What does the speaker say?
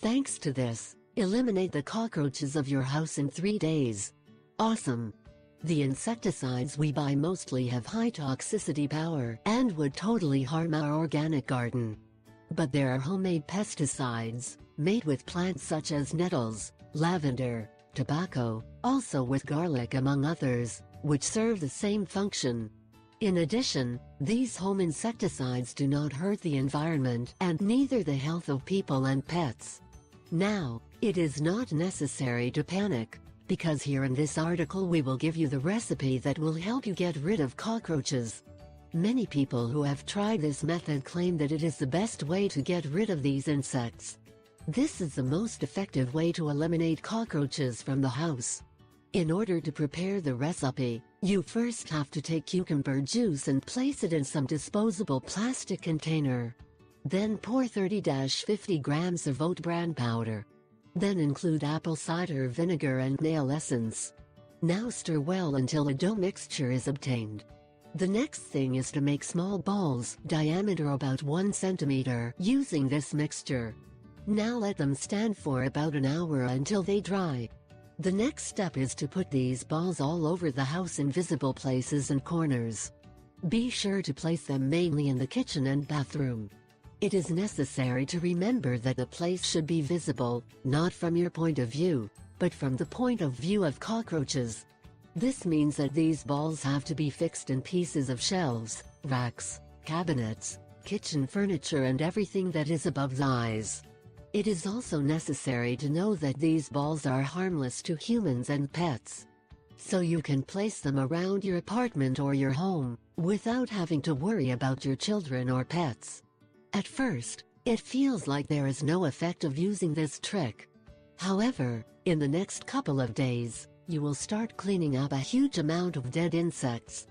Thanks to this, eliminate the cockroaches of your house in 3 days. Awesome! The insecticides we buy mostly have high toxicity power and would totally harm our organic garden. But there are homemade pesticides, made with plants such as nettles, lavender, tobacco, also with garlic among others, which serve the same function. In addition, these home insecticides do not hurt the environment and neither the health of people and pets. Now, it is not necessary to panic, because here in this article we will give you the recipe that will help you get rid of cockroaches. Many people who have tried this method claim that it is the best way to get rid of these insects. This is the most effective way to eliminate cockroaches from the house. In order to prepare the recipe, you first have to take cucumber juice and place it in some disposable plastic container. Then pour 30-50 grams of oat bran powder. Then include apple cider vinegar and nail essence. Now stir well until a dough mixture is obtained. The next thing is to make small balls, diameter about 1 centimeter, using this mixture. Now let them stand for about an hour until they dry. The next step is to put these balls all over the house in visible places and corners. Be sure to place them mainly in the kitchen and bathroom. It is necessary to remember that the place should be visible, not from your point of view, but from the point of view of cockroaches. This means that these balls have to be fixed in pieces of shelves, racks, cabinets, kitchen furniture and everything that is above the eyes. It is also necessary to know that these balls are harmless to humans and pets. So you can place them around your apartment or your home, without having to worry about your children or pets. At first, it feels like there is no effect of using this trick. However, in the next couple of days, you will start cleaning up a huge amount of dead insects.